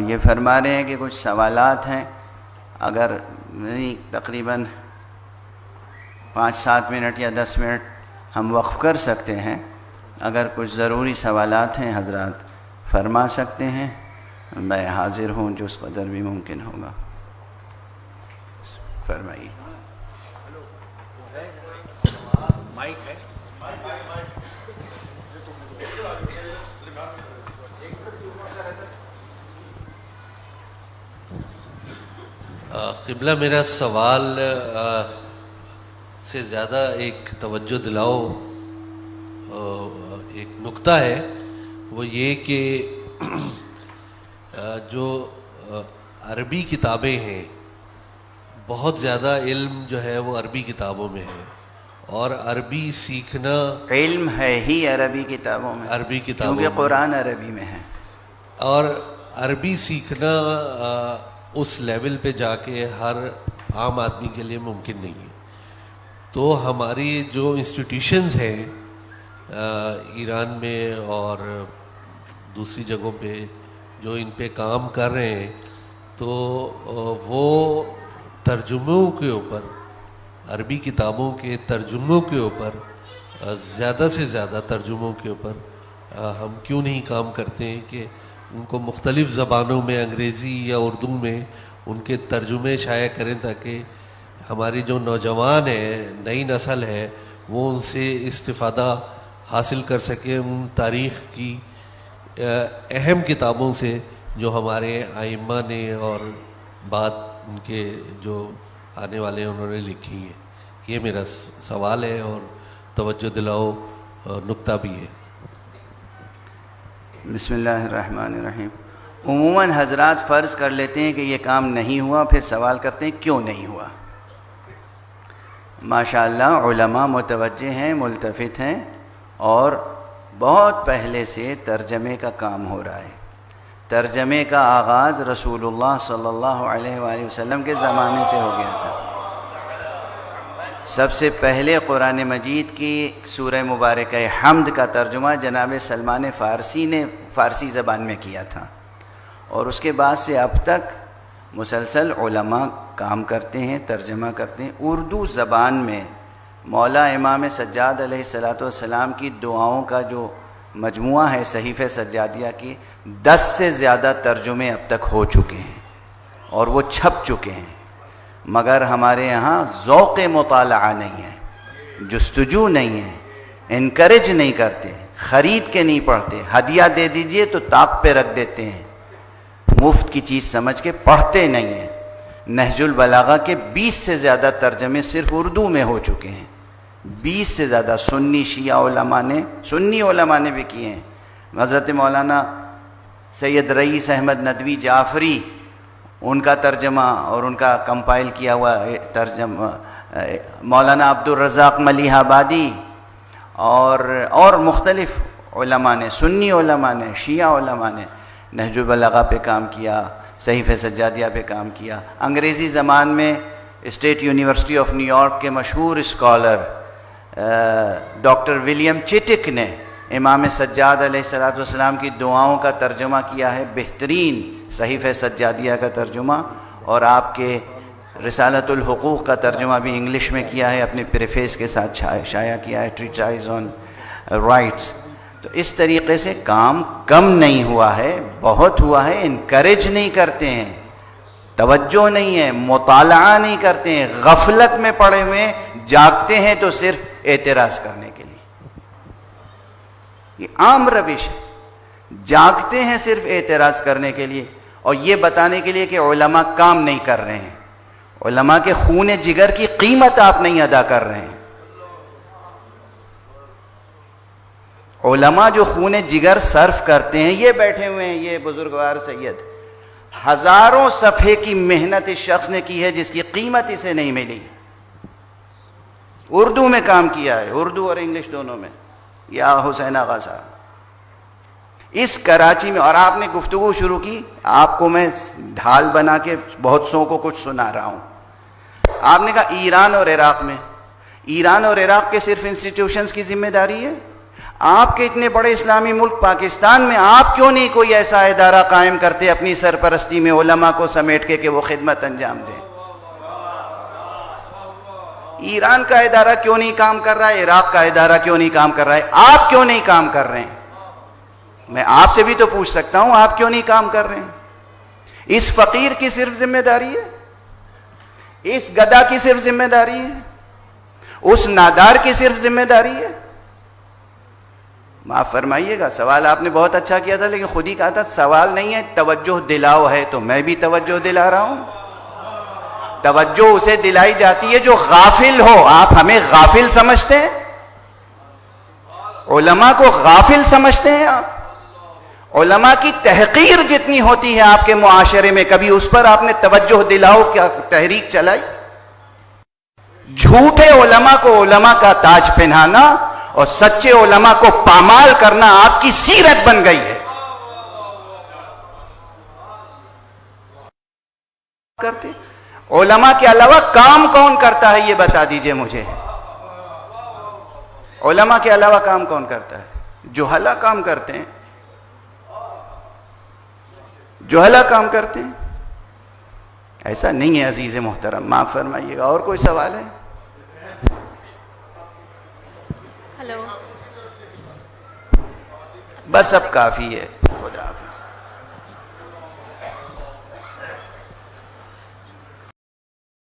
یہ فرما رہے ہیں کہ کچھ سوالات ہیں، اگر تقریباً 5-7 منٹ یا 10 منٹ ہم وقف کر سکتے ہیں. اگر کچھ ضروری سوالات ہیں حضرات فرما سکتے ہیں، میں حاضر ہوں جو اس قدر بھی ممکن ہوگا. فرمائیے. قبلہ میرا سوال سے زیادہ ایک توجہ دلاؤ ایک نکتہ ہے، وہ یہ کہ جو عربی کتابیں ہیں بہت زیادہ علم جو ہے وہ عربی کتابوں میں ہے، اور عربی سیکھنا علم ہے ہی عربی کتابوں میں، عربی کتابوں کیونکہ قرآن عربی میں ہے، اور عربی سیکھنا اس لیول پہ جا کے ہر عام آدمی کے لیے ممکن نہیں ہے. تو ہماری جو انسٹیٹیوشنز ہیں ایران میں اور دوسری جگہوں پہ جو ان پہ کام کر رہے ہیں، تو وہ ترجموں کے اوپر، عربی کتابوں کے ترجموں کے اوپر، زیادہ سے زیادہ ترجموں کے اوپر ہم کیوں نہیں کام کرتے ہیں کہ ان کو مختلف زبانوں میں، انگریزی یا اردو میں ان کے ترجمے شائع کریں، تاکہ ہماری جو نوجوان ہے، نئی نسل ہے، وہ ان سے استفادہ حاصل کر سکے ان تاریخ کی اہم کتابوں سے جو ہمارے ائمہ نے اور بعد ان کے جو آنے والے انہوں نے لکھی ہیں. یہ میرا سوال ہے اور توجہ دلاؤ نکتہ بھی ہے. بسم اللہ الرحمن الرحیم. عموماً حضرات فرض کر لیتے ہیں کہ یہ کام نہیں ہوا، پھر سوال کرتے ہیں کیوں نہیں ہوا. ماشاءاللہ علماء متوجہ ہیں، ملتفت ہیں، اور بہت پہلے سے ترجمے کا کام ہو رہا ہے. ترجمے کا آغاز رسول اللہ صلی اللہ علیہ وآلہ وسلم کے زمانے سے ہو گیا تھا. سب سے پہلے قرآن مجید کی سورہ مبارکہ حمد کا ترجمہ جناب سلمان فارسی نے فارسی زبان میں کیا تھا، اور اس کے بعد سے اب تک مسلسل علماء کام کرتے ہیں، ترجمہ کرتے ہیں. اردو زبان میں مولا امام سجاد علیہ الصلاۃ والسلام کی دعاؤں کا جو مجموعہ ہے صحیفہ سجادیہ کی، 10 سے زیادہ ترجمے اب تک ہو چکے ہیں اور وہ چھپ چکے ہیں. مگر ہمارے یہاں ذوق مطالعہ نہیں ہے، جستجو نہیں ہے، انکریج نہیں کرتے، خرید کے نہیں پڑھتے. ہدیہ دے دیجئے تو تاپ پہ رکھ دیتے ہیں، مفت کی چیز سمجھ کے پڑھتے نہیں ہیں. نہج البلاغہ کے 20 سے زیادہ ترجمے صرف اردو میں ہو چکے ہیں، 20 سے زیادہ. سنی علماء نے بھی کیے ہیں. حضرت مولانا سید رئیس احمد ندوی جعفری، ان کا ترجمہ اور ان کا کمپائل کیا ہوا ترجمہ، مولانا عبد الرزاق ملیح آبادی اور مختلف علماء نے، سنی علماء نے، شیعہ علماء نے نہج البلاغہ پہ کام کیا، صحیفہ سجادیہ پہ کام کیا. انگریزی زبان میں state university of new York کے مشہور اسکالر ڈاکٹر ولیم چٹک نے امام سجاد علیہ الصلاۃ والسلام کی دعاؤں کا ترجمہ کیا ہے، بہترین صحیفہ سجادیہ کا ترجمہ، اور آپ کے رسالۃ الحقوق کا ترجمہ بھی انگلش میں کیا ہے، اپنے پریفیس کے ساتھ شائع کیا ہے، ٹریٹائز آن رائٹس. تو اس طریقے سے کام کم نہیں ہوا ہے، بہت ہوا ہے. انکریج نہیں کرتے ہیں، توجہ نہیں ہے، مطالعہ نہیں کرتے ہیں، غفلت میں پڑے ہوئے، جاگتے ہیں تو صرف اعتراض کرنے کے لیے. یہ عام روش ہے، جاگتے ہیں صرف اعتراض کرنے کے لیے اور یہ بتانے کے لیے کہ علماء کام نہیں کر رہے ہیں. علماء کے خون جگر کی قیمت آپ نہیں ادا کر رہے ہیں. علماء جو خون جگر صرف کرتے ہیں، یہ بیٹھے ہوئے ہیں، یہ بزرگوار سید، ہزاروں صفحے کی محنت اس شخص نے کی ہے جس کی قیمت اسے نہیں ملی. اردو میں کام کیا ہے، اردو اور انگلش دونوں میں. یا حسین آغا صاحب اس کراچی میں، اور آپ نے گفتگو شروع کی، آپ کو میں ڈھال بنا کے بہت سو کو کچھ سنا رہا ہوں. آپ نے کہا ایران اور عراق میں، ایران اور عراق کے صرف انسٹیٹیوشنز کی ذمہ داری ہے. آپ کے اتنے بڑے اسلامی ملک پاکستان میں آپ کیوں نہیں کوئی ایسا ادارہ قائم کرتے اپنی سرپرستی میں علماء کو سمیٹ کے کہ وہ خدمت انجام دیں؟ ایران کا ادارہ کیوں نہیں کام کر رہا ہے؟ عراق کا ادارہ کیوں نہیں کام کر رہا ہے؟ آپ کیوں نہیں کام کر رہے ہیں؟ میں آپ سے بھی تو پوچھ سکتا ہوں، آپ کیوں نہیں کام کر رہے ہیں؟ اس فقیر کی صرف ذمہ داری ہے؟ اس گدھا کی صرف ذمہ داری ہے؟ اس نادار کی صرف ذمہ داری ہے؟ معاف فرمائیے گا، سوال آپ نے بہت اچھا کیا تھا، لیکن خود ہی کہا تھا سوال نہیں ہے، توجہ دلاؤ ہے، تو میں بھی توجہ دلا رہا ہوں۔ توجہ اسے دلائی جاتی ہے جو غافل ہو۔ آپ ہمیں غافل سمجھتے ہیں؟ علماء کو غافل سمجھتے ہیں آپ؟ علماء کی تحقیر جتنی ہوتی ہے آپ کے معاشرے میں، کبھی اس پر آپ نے توجہ دلاؤ کیا تحریک چلائی؟ جھوٹے علماء کو علماء کا تاج پہنانا اور سچے علماء کو پامال کرنا آپ کی سیرت بن گئی ہے۔ کرتے علماء کے علاوہ کام کون کرتا ہے یہ بتا دیجئے مجھے۔ علماء کے علاوہ کام کون کرتا ہے؟ جہلا کام کرتے ہیں، جہلا کام کرتے ہیں۔ ایسا نہیں ہے عزیز محترم، معاف فرمائیے گا۔ اور کوئی سوال ہے؟ ہلو، بس اب کافی ہے۔